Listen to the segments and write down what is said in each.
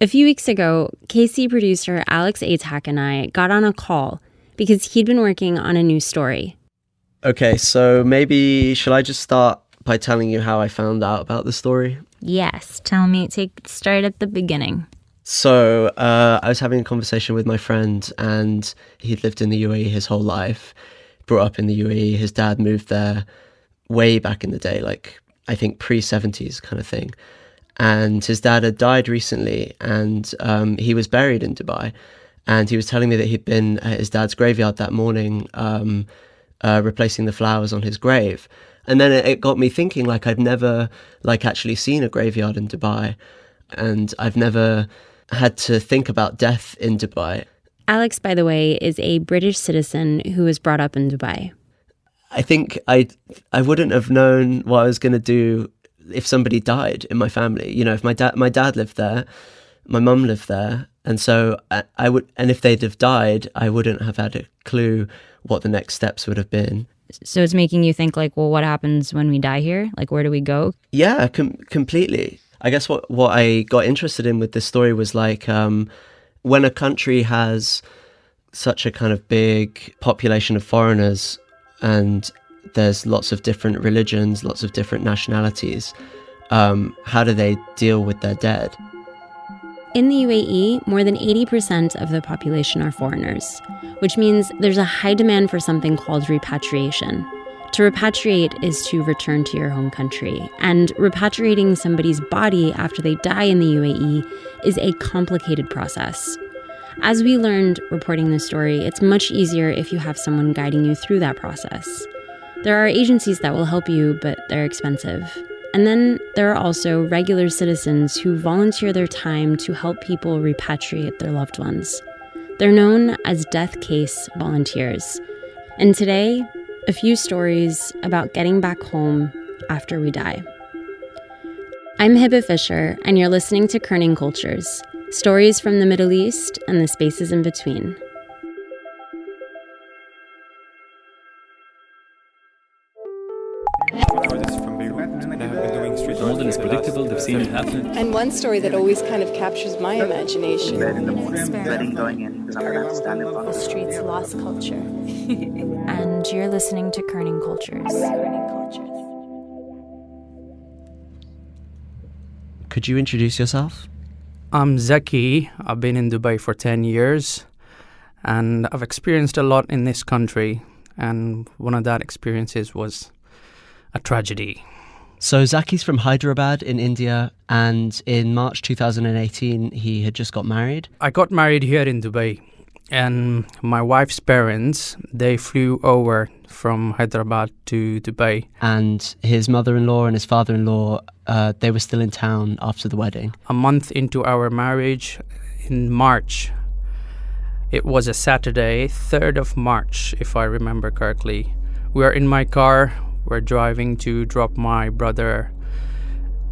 A few weeks ago, KC producer Alex Atack and I got on a call because he'd been working on a new story. Okay, so maybe shall I just start by telling you how I found out about the story? Yes, tell me. Start at the beginning. So I was having a conversation with my friend, and he'd lived in the UAE his whole life, brought up in the UAE. His dad moved there way back in the day, like I think pre-70s kind of thing. And his dad had died recently, and he was buried in Dubai. And he was telling me that he'd been at his dad's graveyard that morning, replacing the flowers on his grave. And then it got me thinking, like, I've never actually seen a graveyard in Dubai, and I've never had to think about death in Dubai. Alex, by the way, is a British citizen who was brought up in Dubai. I think I wouldn't have known what I was going to do if somebody died in my family. You know, if my dad lived there, my mum lived there, and so I would, and if they'd have died, I wouldn't have had a clue what the next steps would have been. So it's making you think, like, well, what happens when we die here? Like, where do we go? Yeah, completely. I guess what I got interested in with this story was like when a country has such a kind of big population of foreigners, and there's lots of different religions, lots of different nationalities, how do they deal with their dead? In the UAE, more than 80% of the population are foreigners, which means there's a high demand for something called repatriation. To repatriate is to return to your home country, and repatriating somebody's body after they die in the UAE is a complicated process. As we learned reporting this story, it's much easier if you have someone guiding you through that process. There are agencies that will help you, but they're expensive. And then there are also regular citizens who volunteer their time to help people repatriate their loved ones. They're known as death case volunteers. And today, a few stories about getting back home after we die. I'm Hibba Fisher, and you're listening to Kerning Cultures, stories from the Middle East and the spaces in between. More than is predictable, they've seen it happen. And one story that always kind of captures my imagination. In the morning, dreading going in because I'm going to have to stand up on The streets lost culture. And you're listening to Kerning Cultures. Could you introduce yourself? I'm Zaki. I've been in Dubai for 10 years, and I've experienced a lot in this country, and one of that experiences was a tragedy. So Zaki's from Hyderabad in India, and in March 2018, he had just got married. I got married here in Dubai, and my wife's parents, they flew over from Hyderabad to Dubai. And his mother-in-law and his father-in-law, they were still in town after the wedding. A month into our marriage, in March, it was a Saturday, 3rd of March, if I remember correctly. We were in my car. We're driving to drop my brother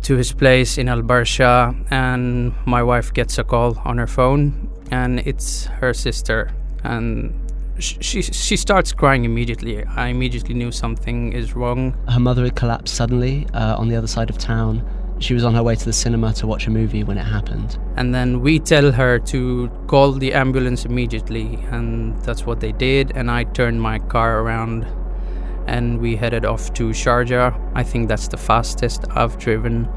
to his place in Al Barsha, and my wife gets a call on her phone, and it's her sister. And she starts crying immediately. I immediately knew something is wrong. Her mother had collapsed suddenly on the other side of town. She was on her way to the cinema to watch a movie when it happened. And then we tell her to call the ambulance immediately, and that's what they did. And I turned my car around and we headed off to Sharjah. I think that's the fastest I've driven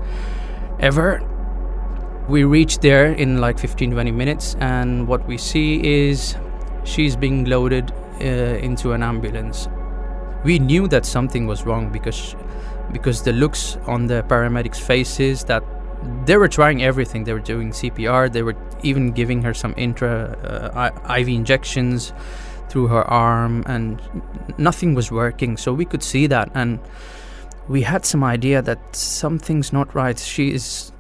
ever. We reached there in like 15-20 minutes, and what we see is she's being loaded into an ambulance. We knew that something was wrong because the looks on the paramedics' faces, that they were trying everything. They were doing CPR. They were even giving her some IV injections through her arm, and nothing was working. So we could see that, and we had some idea that something's not right. She's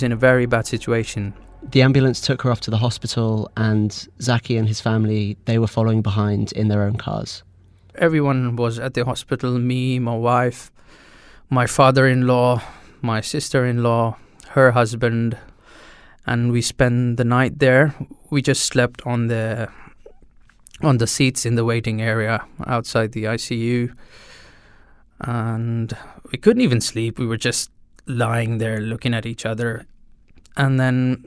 in a very bad situation. The ambulance took her off to the hospital, and Zaki and his family, they were following behind in their own cars. Everyone was at the hospital, me, my wife, my father-in-law, my sister-in-law, her husband, and we spent the night there. We just slept on the seats in the waiting area outside the ICU, and we couldn't even sleep. We were just lying there looking at each other. And then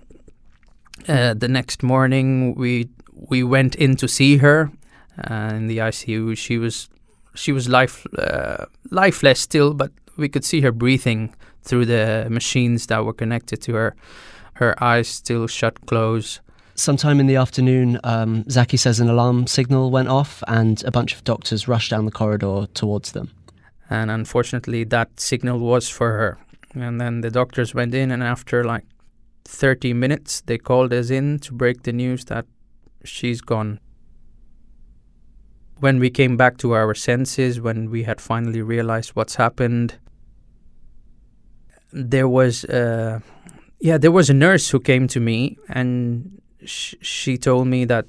The next morning, we went in to see her in the ICU. She was lifeless still, but we could see her breathing through the machines that were connected to her. Her eyes still shut close. Sometime in the afternoon, Zaki says an alarm signal went off and a bunch of doctors rushed down the corridor towards them. And unfortunately, that signal was for her. And then the doctors went in, and after like 30 minutes, they called us in to break the news that she's gone. When we came back to our senses, when we had finally realized what's happened, there was a nurse who came to me, and she told me that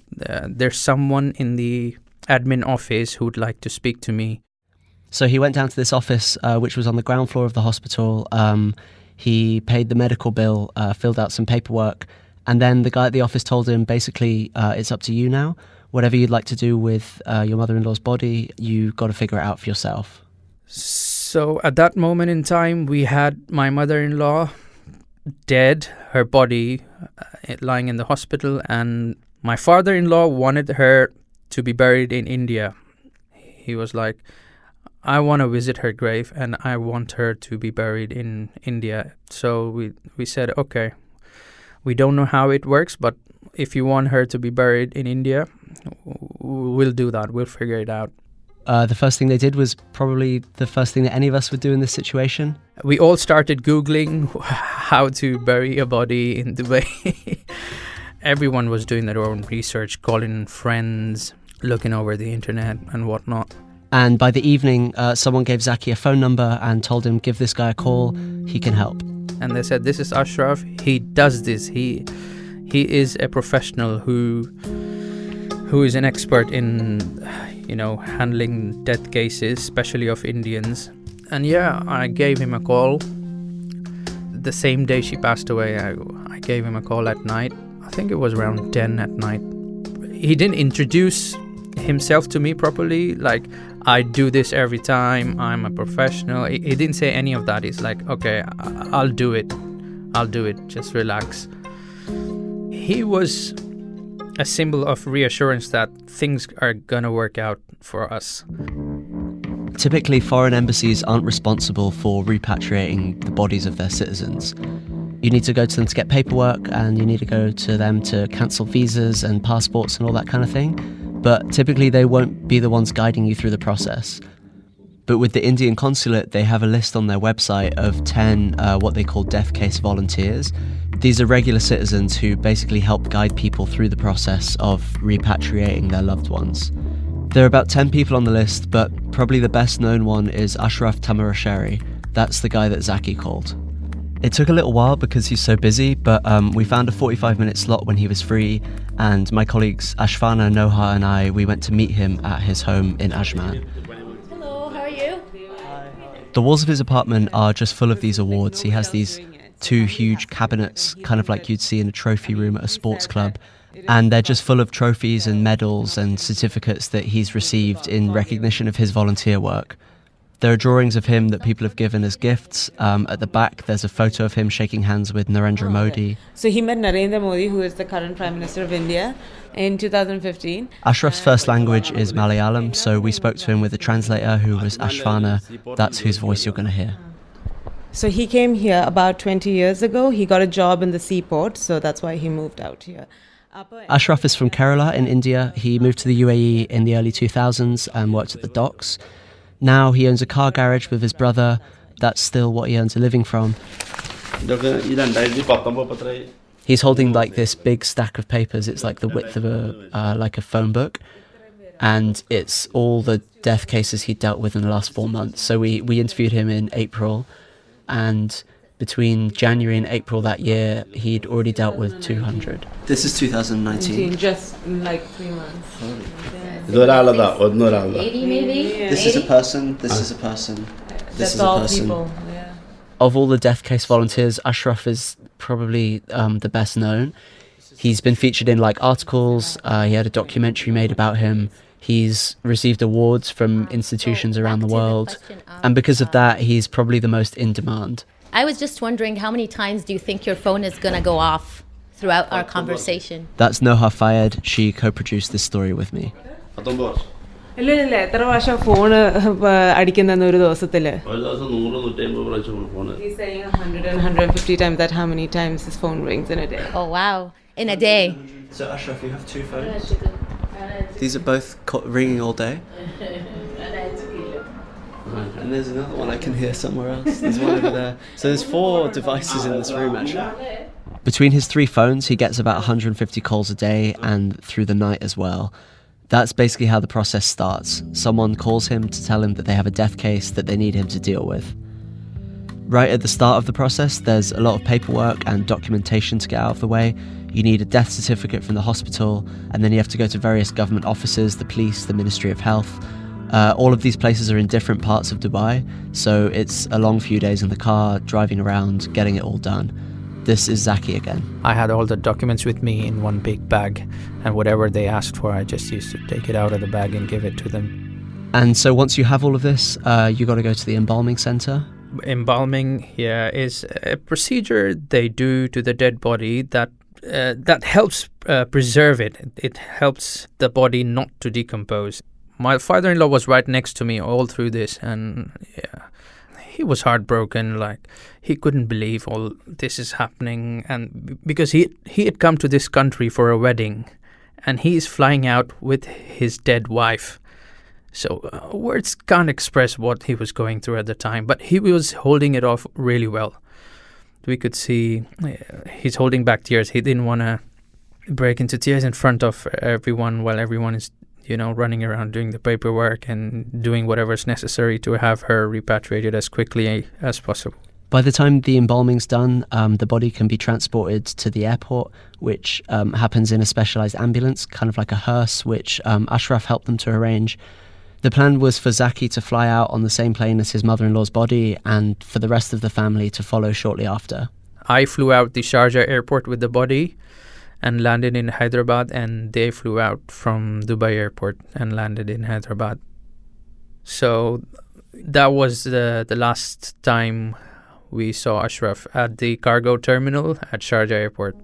there's someone in the admin office who would like to speak to me. So he went down to this office, which was on the ground floor of the hospital. He paid the medical bill, filled out some paperwork, and then the guy at the office told him, basically, it's up to you now. Whatever you'd like to do with your mother-in-law's body, you got to figure it out for yourself. So at that moment in time, we had my mother-in-law dead, her body lying in the hospital, and my father-in-law wanted her to be buried in India. He was like, I want to visit her grave and I want her to be buried in India. So we said, okay, we don't know how it works, but if you want her to be buried in India, we'll do that. We'll figure it out. The first thing they did was probably the first thing that any of us would do in this situation. We all started Googling how to bury a body in Dubai. Everyone was doing their own research, calling friends, looking over the internet and whatnot. And by the evening, someone gave Zaki a phone number and told him, give this guy a call, he can help. And they said, this is Ashraf, he does this. He is a professional who is an expert in, handling death cases, especially of Indians. And yeah, I gave him a call. The same day she passed away, I gave him a call at night. I think it was around 10 at night. He didn't introduce himself to me properly, like, I do this every time, I'm a professional. He didn't say any of that. He's like, okay, I'll do it, just relax. He was a symbol of reassurance that things are gonna work out for us. Typically, foreign embassies aren't responsible for repatriating the bodies of their citizens. You need to go to them to get paperwork, and you need to go to them to cancel visas and passports and all that kind of thing. But typically they won't be the ones guiding you through the process. But with the Indian consulate, they have a list on their website of 10 what they call death case volunteers. These are regular citizens who basically help guide people through the process of repatriating their loved ones. There are about 10 people on the list, but probably the best known one is Ashraf Tamarasheri. That's the guy that Zaki called. It took a little while because he's so busy, but we found a 45-minute slot when he was free, and my colleagues Ashfana, Noha and I, we went to meet him at his home in Ajman. Hello, how are you? The walls of his apartment are just full of these awards. He has these 2 huge cabinets, kind of like you'd see in a trophy room at a sports club, and they're just full of trophies and medals and certificates that he's received in recognition of his volunteer work. There are drawings of him that people have given as gifts. At the back, there's a photo of him shaking hands with Narendra Modi. So he met Narendra Modi, who is the current Prime Minister of India, in 2015. Ashraf's first language is Malayalam, so we spoke to him with a translator who was Ashfana. That's whose voice you're going to hear. So he came here about 20 years ago. He got a job in the seaport, so that's why he moved out here. Ashraf is from Kerala in India. He moved to the UAE in the early 2000s and worked at the docks. Now he owns a car garage with his brother. That's still what he earns a living from. He's holding like this big stack of papers. It's like the width of a phone book, and it's all the death cases he dealt with in the last 4 months. So we interviewed him in April, and between January and April that year, he'd already dealt with 200. This is 2019. Just in like 3 months. 80 maybe? This is a person, this is a person, this is a person. People, yeah. Of all the death case volunteers, Ashraf is probably the best known. He's been featured in like articles, he had a documentary made about him, he's received awards from institutions around the world, and because of that, he's probably the most in demand. I was just wondering, how many times do you think your phone is going to go off throughout our conversation. That's Noha Fayed. She co-produced this story with me. ഇല്ല എത്ര പ്രാവശ്യം phone അടിക്കുന്ന ഒരു ദിവസത്തില് He's saying 100 and 150 times. That how many times his phone rings in a day? Oh wow, in a day. So Ashraf, you have two phones? These are both ringing all day? And there's another one I can hear somewhere else. There's one over there. So there's 4 devices in this room actually. Between his 3 phones, he gets about 150 calls a day and through the night as well. That's basically how the process starts. Someone calls him to tell him that they have a death case that they need him to deal with. Right at the start of the process, there's a lot of paperwork and documentation to get out of the way. You need a death certificate from the hospital, and then you have to go to various government offices, the police, the Ministry of Health. All of these places are in different parts of Dubai, so it's a long few days in the car, driving around, getting it all done. This is Zaki again. I had all the documents with me in one big bag, and whatever they asked for, I just used to take it out of the bag and give it to them. And so once you have all of this, you got to go to the embalming center. Embalming, is a procedure they do to the dead body that helps preserve it. It helps the body not to decompose. My father-in-law was right next to me all through this, and he was heartbroken. Like, he couldn't believe all this is happening, and because he had come to this country for a wedding, and he's flying out with his dead wife. So words can't express what he was going through at the time, but he was holding it off really well. We could see he's holding back tears. He didn't want to break into tears in front of everyone while everyone is running around doing the paperwork and doing whatever's necessary to have her repatriated as quickly as possible. By the time the embalming's done, the body can be transported to the airport, which happens in a specialised ambulance, kind of like a hearse, which Ashraf helped them to arrange. The plan was for Zaki to fly out on the same plane as his mother-in-law's body and for the rest of the family to follow shortly after. I flew out the Sharjah airport with the body and landed in Hyderabad, and they flew out from Dubai airport and landed in Hyderabad. So that was the last time we saw Ashraf at the cargo terminal at Sharjah airport.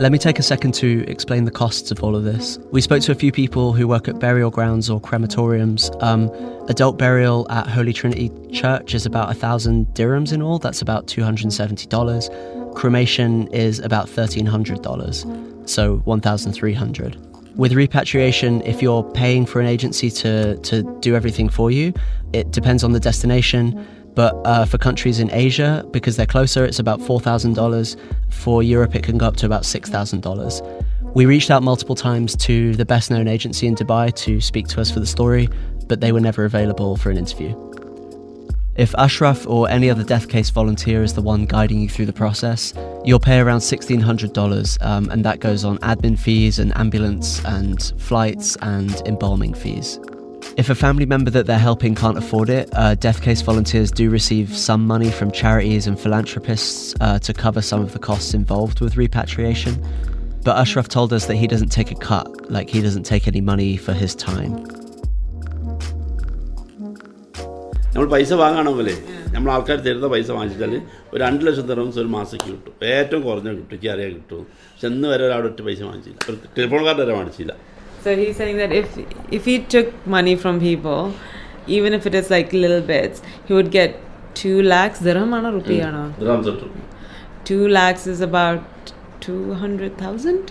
Let me take a second to explain the costs of all of this. We spoke to a few people who work at burial grounds or crematoriums. Adult burial at Holy Trinity Church is about 1,000 dirhams in all. That's about $270. Cremation is about $1,300, so $1,300. With repatriation, if you're paying for an agency to do everything for you, it depends on the destination. But for countries in Asia, because they're closer, it's about $4,000. For Europe, it can go up to about $6,000. We reached out multiple times to the best-known agency in Dubai to speak to us for the story, but they were never available for an interview. If Ashraf or any other death case volunteer is the one guiding you through the process, you'll pay around $1,600, and that goes on admin fees and ambulance and flights and embalming fees. If a family member that they're helping can't afford it, death case volunteers do receive some money from charities and philanthropists to cover some of the costs involved with repatriation. But Ashraf told us that he doesn't take a cut, like he doesn't take any money for his time. നമ്മൾ പൈസ വാങ്ങണമെങ്കിലേ നമ്മൾ ആൾക്കാർ തരുന്ന പൈസ വാങ്ങിച്ചാൽ ഒരു 2 ലക്ഷം dirhams ഒരു മാസത്തേക്ക് കിട്ടും. ഏറ്റവും കുറഞ്ഞ കിട്ടും, എനിക്ക് അറിയാൻ കിട്ടും. പക്ഷെ ഇന്ന് വരെ ഒരാൾ ഒറ്റ പൈസ വാങ്ങിച്ചില്ല, ഒരു ടെലിഫോൺ കാർഡ് വരെ വാങ്ങിച്ചില്ല. So he's saying that if he took money from people, even if it is like little bits, he would get 2 lakhs dirham ana rupee ana. Dirhams. 2 lakhs is about 200,000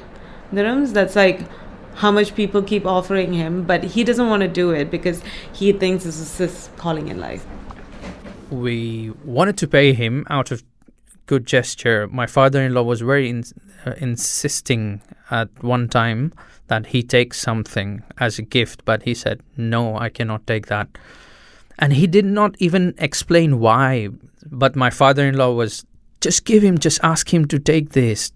dirhams. That's like how much people keep offering him, but he doesn't want to do it because he thinks this is his calling in life. We wanted to pay him out of good gesture. My father-in-law was very insisting at one time that he takes something as a gift, but he said, no, I cannot take that. And he did not even explain why, but my father-in-law was, just ask him to take this.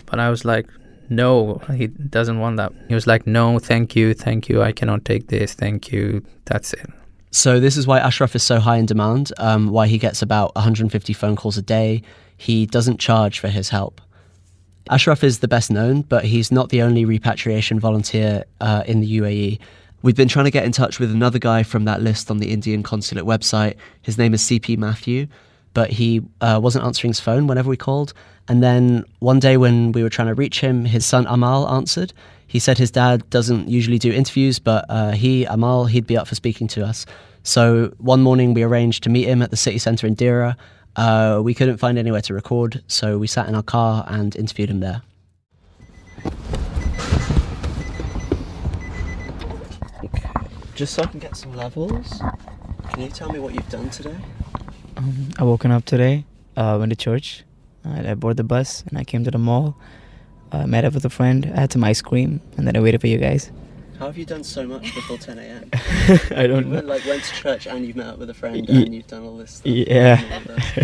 But I was like, no, he doesn't want that. He was like, no, thank you, I cannot take this, thank you, that's it. So this is why Ashraf is so high in demand, why he gets about 150 phone calls a day. He doesn't charge for his help. Ashraf is the best known, but he's not the only repatriation volunteer in the UAE. We've been trying to get in touch with another guy from that list on the Indian consulate website. His name is CP Matthew. but he wasn't answering his phone whenever we called. And then one day when we were trying to reach him, his son Amal answered. He said his dad doesn't usually do interviews, but he'd be up for speaking to us. So one morning we arranged to meet him at the city centre in Dira. We couldn't find anywhere to record, so we sat in our car and interviewed him there. Okay, just so I can get some levels, can you tell me what you've done today? I woken up today, went to church, I boarded the bus and I came to the mall, met up with a friend, I had some ice cream, and then I waited for you guys. How have you done so much before 10 a.m? I don't know. Went to church and you've met up with a friend and you've done all this stuff. Yeah.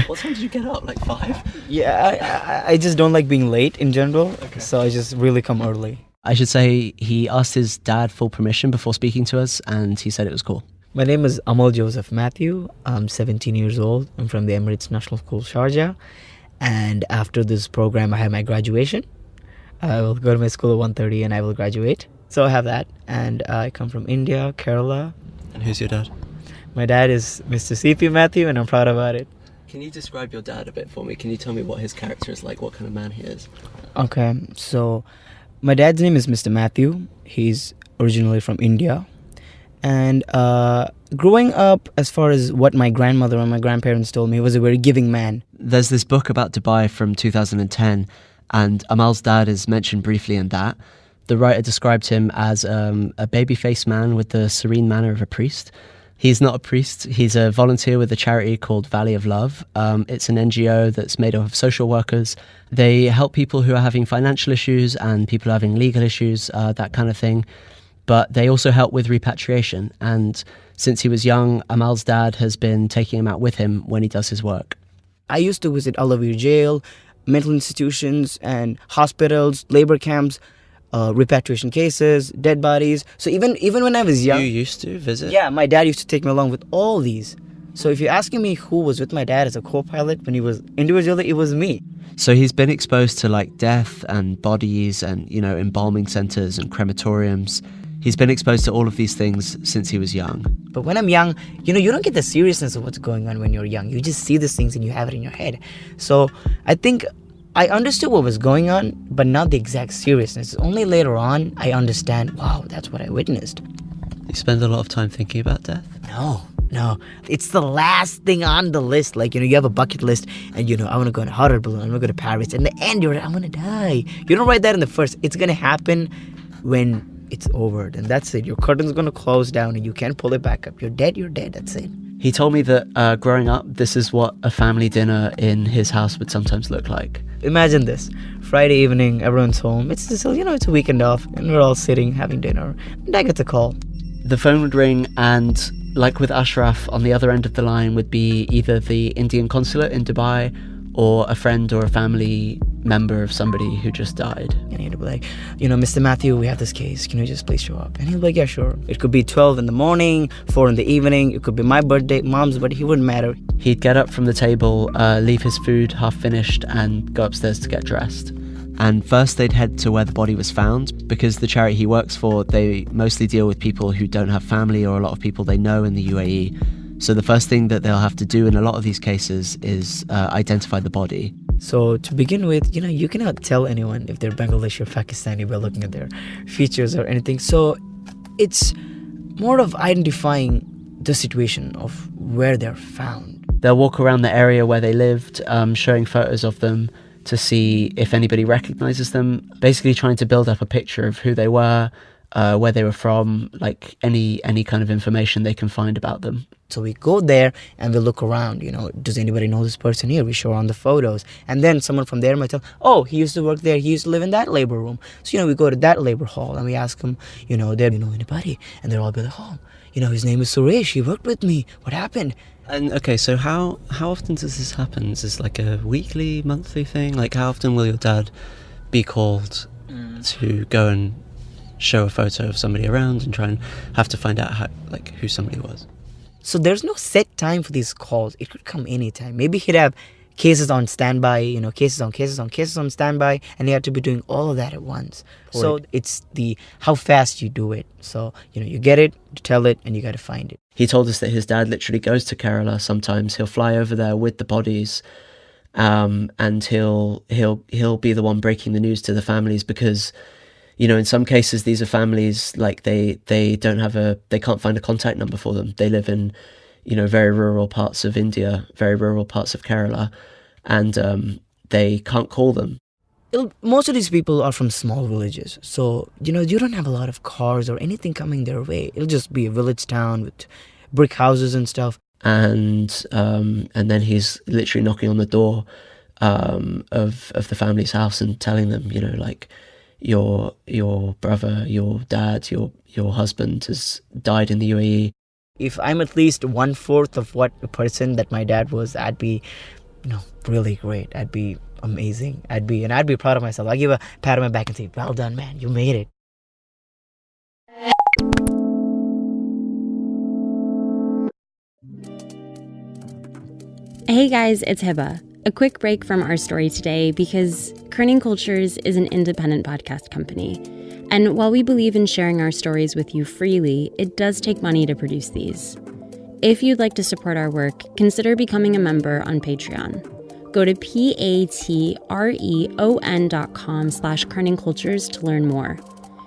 What time did you get up? Like 5? Yeah, I just don't like being late in general, so I just really come early. I should say he asked his dad for permission before speaking to us, and he said it was cool. My name is Amal Joseph Matthew. I'm 17 years old. I'm from the Emirates National School, Sharjah. And after this program, I have my graduation. I will go to my school at 1:30 and I will graduate. So I have that. And I come from India, Kerala. And who's your dad? My dad is Mr. C.P. Matthew, and I'm proud about it. Can you describe your dad a bit for me? Can you tell me what his character is like, what kind of man he is? Okay, so my dad's name is Mr. Matthew. He's originally from India. And growing up, as far as what my grandmother and my grandparents told me, he was a very giving man. There's this book about Dubai from 2010, and Amal's dad is mentioned briefly in that. The writer described him as a baby-faced man with the serene manner of a priest. He's not a priest. He's a volunteer with a charity called Valley of Love. It's an NGO that's made up of social workers. They help people who are having financial issues and people who are having legal issues, that kind of thing. But they also help with repatriation. And since he was young, Amal's dad has been taking him out with him when he does his work. I used to visit Al-Awir jail, mental institutions and hospitals, labor camps, repatriation cases, dead bodies. So even when I was young... You used to visit? Yeah, my dad used to take me along with all these. So if you're asking me who was with my dad as a co-pilot when he was individually, it was me. So he's been exposed to like death and bodies and, embalming centers and crematoriums. He's been exposed to all of these things since he was young. But when I'm young, you don't get the seriousness of what's going on when you're young. You just see these things and you have it in your head. So I think I understood what was going on, but not the exact seriousness. Only later on, I understand, wow, that's what I witnessed. You spend a lot of time thinking about death? No. It's the last thing on the list. Like, you have a bucket list and, I want to go on a hot air balloon. I want to go to Paris. In the end, I'm going to die. You don't write that in the first. It's going to happen when it's over. And that's it. Your curtain's going to close down and you can't pull it back up. You're dead. That's it. He told me that growing up, this is what a family dinner in his house would sometimes look like. Imagine this. Friday evening, everyone's home. It's just, it's a weekend off and we're all sitting having dinner. And I get a call. The phone would ring and, like with Ashraf, on the other end of the line would be either the Indian consulate in Dubai or a friend or a family member of somebody who just died. And he'd be like, Mr. Matthew, we have this case. Can you just please show up? And he'd be like, yeah, sure. It could be 12 in the morning, 4 in the evening. It could be my birthday, mom's birthday. He wouldn't matter. He'd get up from the table, leave his food half finished and go upstairs to get dressed. And first they'd head to where the body was found, because the charity he works for, they mostly deal with people who don't have family or a lot of people they know in the UAE. So the first thing that they'll have to do in a lot of these cases is identify the body. So to begin with, you cannot tell anyone if they're Bangladeshi or Pakistani by looking at their features or anything. So it's more of identifying the situation of where they're found. They'll walk around the area where they lived, showing photos of them to see if anybody recognizes them, basically trying to build up a picture of who they were, where they were from, like any kind of information they can find about them. So we go there and we look around, does anybody know this person here? We show on the photos. And then someone from there might tell, oh, he used to work there. He used to live in that labor room. So, we go to that labor hall and we ask them, do you know anybody? And they'll all be like, oh, his name is Suresh. He worked with me. What happened? And okay, so how often does this happen? Is this like a weekly, monthly thing? Like how often will your dad be called to go and show a photo of somebody around and try and have to find out who somebody was? So there's no set time for these calls. It could come anytime. Maybe he'd have cases on standby, cases on standby, and they have to be doing all of that at once. So it's how fast you do it. So, you get it, you tell it, and you got to find it. He told us that his dad literally goes to Kerala sometimes. He'll fly over there with the bodies, and he'll be the one breaking the news to the families because, in some cases these are families like they can't find a contact number for them. They live in, very rural parts of India, very rural parts of Kerala, and they can't call them. Most of these people are from small villages, so you don't have a lot of cars or anything coming their way. It'll just be a village town with brick houses and stuff. And then he's literally knocking on the door of the family's house and telling them, like, your brother, your dad, your husband has died in the UAE. If I'm at least 1/4 of what a person that my dad was, I'd be, really great. I'd be amazing. I'd be proud of myself. I'll give a pat on my back and say, well done, man. You made it. Hey guys, it's Hiba. A quick break from our story today because Kerning Cultures is an independent podcast company. And while we believe in sharing our stories with you freely, it does take money to produce these. If you'd like to support our work, consider becoming a member on Patreon. Go to patreon.com/kerningcultures to learn more.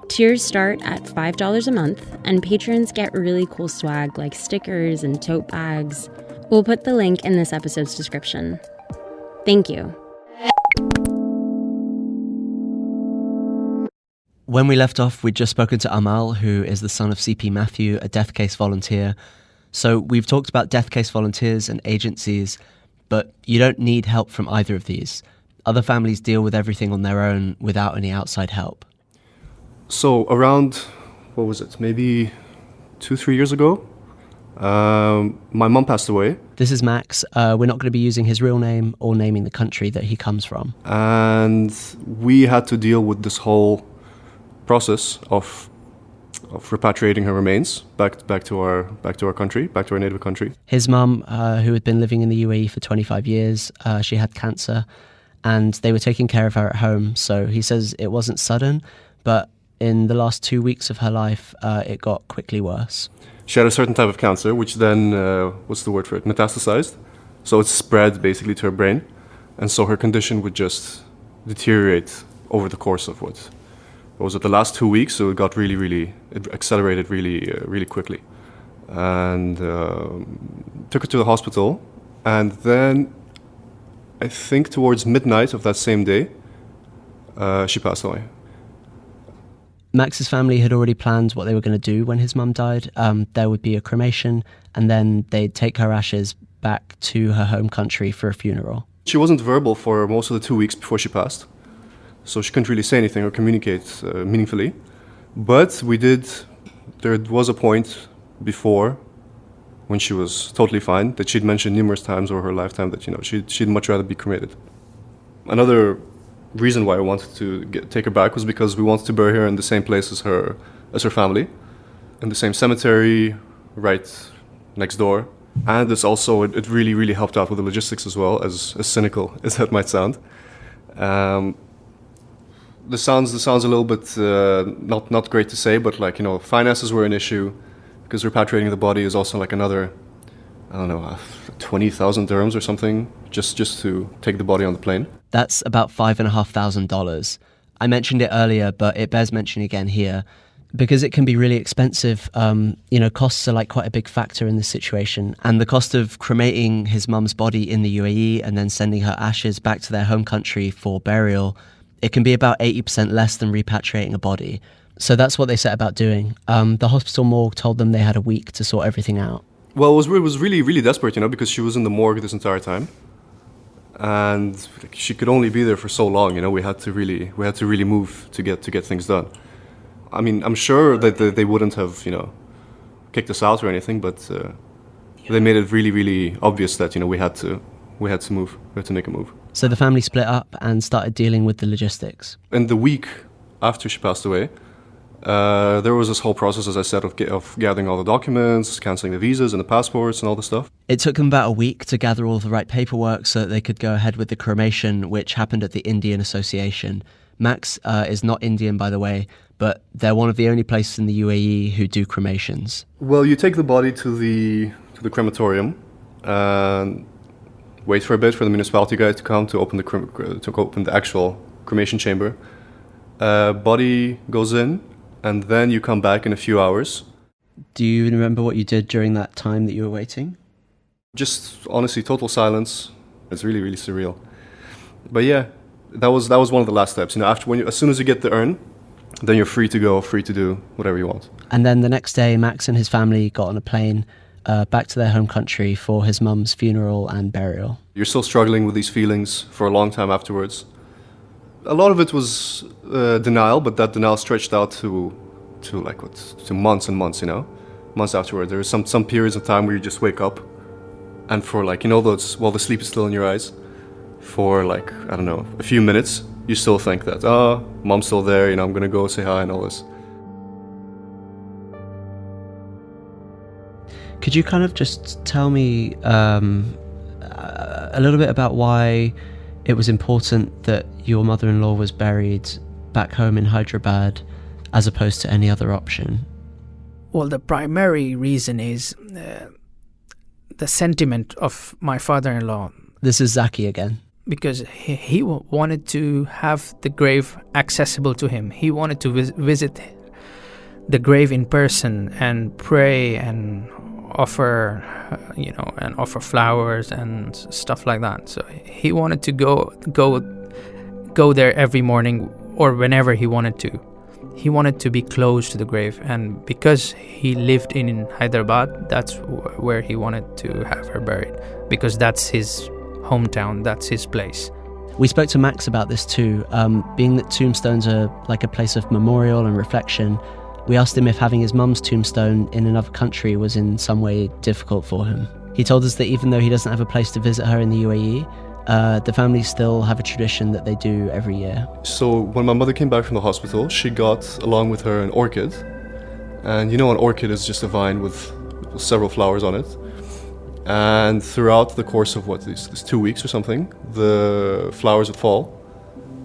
Tiers start at $5 a month, and patrons get really cool swag like stickers and tote bags. We'll put the link in this episode's description. Thank you. When we left off, we'd just spoken to Amal, who is the son of CP Matthew, a death case volunteer. So we've talked about death case volunteers and agencies, but you don't need help from either of these. Other families deal with everything on their own without any outside help. So around, maybe 2-3 years ago, my mum passed away. This is Max. We're not going to be using his real name or naming the country that he comes from. And we had to deal with this whole process of repatriating her remains back to our country, back to our native country. His mum, who had been living in the UAE for 25 years, she had cancer, and they were taking care of her at home. So he says it wasn't sudden, but in the last 2 weeks of her life, it got quickly worse. She had a certain type of cancer, which then, metastasized. So it spread basically to her brain. And so her condition would just deteriorate over the course of the last 2 weeks. So it got it accelerated really quickly. And took her to the hospital. And then I think towards midnight of that same day, she passed away. Max's family had already planned what they were going to do when his mum died. There would be a cremation, and then they'd take her ashes back to her home country for a funeral. She wasn't verbal for most of the 2 weeks before she passed, so she couldn't really say anything or communicate meaningfully. But there was a point before when she was totally fine that she'd mentioned numerous times over her lifetime that she'd much rather be cremated. Another reason why I wanted to take her back was because we wanted to bury her in the same place as her family, in the same cemetery, right next door. And it really helped out with the logistics as well, as cynical as that might sound. This sounds a little bit not great to say, but finances were an issue because repatriating the body is also another, 20,000 dirhams or something just to take the body on the plane. That's about $5,500. I mentioned it earlier, but it bears mentioning again here because it can be really expensive. Costs are quite a big factor in this situation. And the cost of cremating his mum's body in the UAE and then sending her ashes back to their home country for burial, it can be about 80% less than repatriating a body. So that's what they set about doing. The hospital morgue told them they had a week to sort everything out. Well, it was really desperate, because she was in the morgue this entire time. And she could only be there for so long. We had to really move to get things done. I mean, I'm sure that they wouldn't have kicked us out or anything, but they made it really obvious that we had to move. We had to make a move. So the family split up and started dealing with the logistics. In the week after she passed away, There was this whole process, as I said, of gathering all the documents, cancelling the visas and the passports and all the stuff. It took them about a week to gather all the right paperwork so that they could go ahead with the cremation, which happened at the Indian Association. Max is not Indian, by the way, but they're one of the only places in the UAE who do cremations. Well, you take the body to the crematorium and wait for a bit for the municipality guy to come to open the actual cremation chamber. Body goes in, and then you come back in a few hours. Do you remember what you did during that time that you were waiting? Just honestly, total silence. It's really, really surreal. But yeah, that was one of the last steps. As soon as you get the urn, then you're free to go, free to do whatever you want. And then the next day, Max and his family got on a plane back to their home country for his mum's funeral and burial. You're still struggling with these feelings for a long time afterwards. A lot of it was denial, but that denial stretched out to months and months, months afterward. There are some periods of time where you just wake up and for the sleep is still in your eyes, for a few minutes, you still think that, mom's still there, I'm gonna go say hi and all this. Could you kind of just tell me a little bit about why it was important that your mother-in-law was buried back home in Hyderabad as opposed to any other option? Well, the primary reason is the sentiment of my father-in-law. This is Zaki again. Because he wanted to have the grave accessible to him. He wanted to visit the grave in person and pray and offer, and offer flowers and stuff like that. So he wanted to go there every morning or whenever he wanted to. He wanted to be close to the grave, and because he lived in Hyderabad, that's where he wanted to have her buried, because that's his hometown, that's his place. We spoke to Max about this too. Being that tombstones are like a place of memorial and reflection, we asked him if having his mum's tombstone in another country was in some way difficult for him. He told us that even though he doesn't have a place to visit her in the UAE, the family still have a tradition that they do every year. So when my mother came back from the hospital, she got along with her an orchid. And an orchid is just a vine with several flowers on it. And throughout the course of these 2 weeks or something, the flowers would fall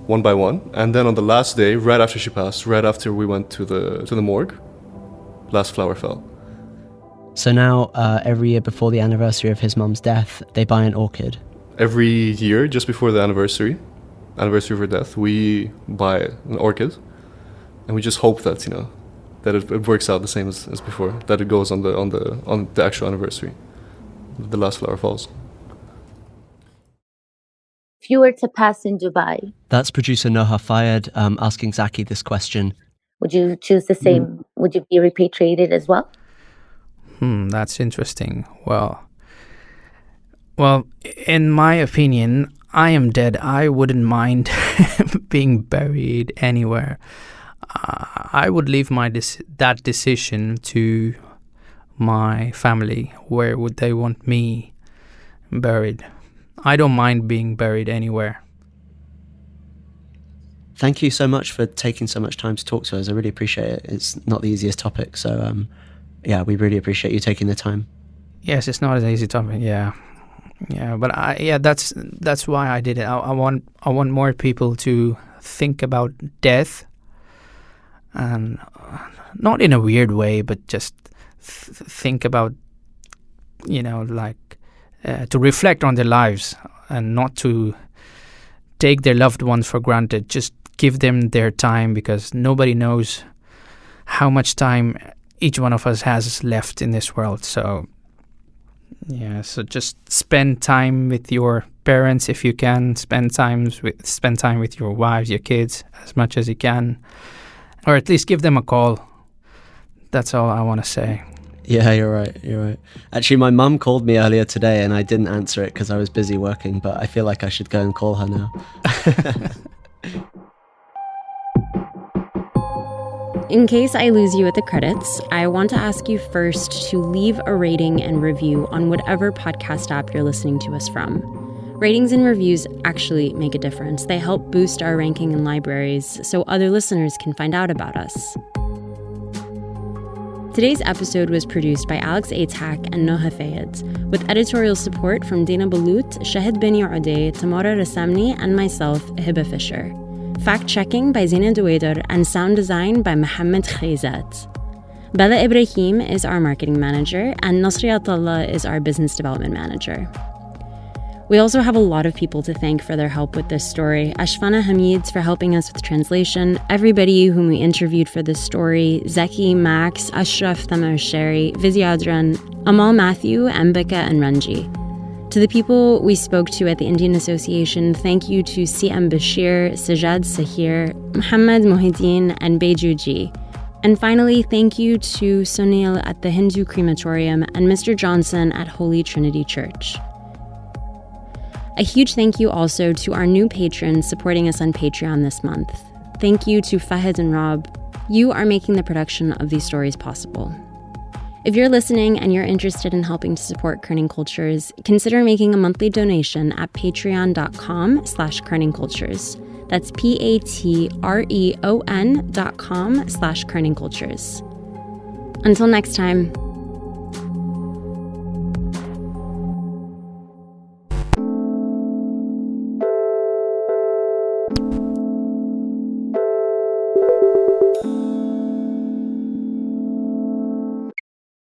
one by one. And then on the last day, right after she passed, right after we went to the morgue, last flower fell. So now, every year before the anniversary of his mum's death, they buy an orchid. Every year, just before the anniversary of her death, we buy an orchid, and we just hope that that it works out the same as before, that it goes on the actual anniversary, the last flower falls. If you were to pass in Dubai, That's producer Noha Fayed asking Zaki this question. would you choose the same? Would you be repatriated as well? That's interesting. Well, in my opinion, I am dead. I wouldn't mind being buried anywhere. I would leave that decision to my family. Where would they want me buried? I don't mind being buried anywhere. Thank you so much for taking so much time to talk to us. I really appreciate it. It's not the easiest topic, so we really appreciate you taking the time. Yes, it's not an easy topic. Yeah, but that's why I did it. I want more people to think about death, and not in a weird way, but just think about, to reflect on their lives and not to take their loved ones for granted. Just give them their time, because nobody knows how much time each one of us has left in this world. So just spend time with your parents if you can. Spend time with your wives, your kids, as much as you can, or at least give them a call. That's all I want to say. Yeah, you're right. Actually, my mum called me earlier today and I didn't answer it because I was busy working, but I feel like I should go and call her now. In case I lose you at the credits, I want to ask you first to leave a rating and review on whatever podcast app you're listening to us from. Ratings and reviews actually make a difference. They help boost our ranking in libraries so other listeners can find out about us. Today's episode was produced by Alex Atack and Noha Fayed, with editorial support from Dana Balut, Shahid Beni Odeh, Tamara Rasamni, and myself, Hiba Fisher. Fact-checking by Zina Duwaider and sound design by Mohammed Khayzat. Bella Ibrahim is our marketing manager, and Nasriyat Allah is our business development manager. We also have a lot of people to thank for their help with this story. Ashfana Hamids for helping us with translation, everybody whom we interviewed for this story, Zeki, Max, Ashraf, Tamar Sherry, Viziadran, Amal Matthew, Ambika, and Ranji. To the people we spoke to at the Indian Association, thank you to C.M. Bashir, Sajad Sahir, Muhammad Mohideen, and Bejuji. And finally, thank you to Sunil at the Hindu Crematorium and Mr. Johnson at Holy Trinity Church. A huge thank you also to our new patrons supporting us on Patreon this month. Thank you to Fahad and Rob. You are making the production of these stories possible. If you're listening and you're interested in helping to support Kerning Cultures, consider making a monthly donation at patreon.com/Kerning Cultures. That's patreon.com/Kerning Cultures. Until next time.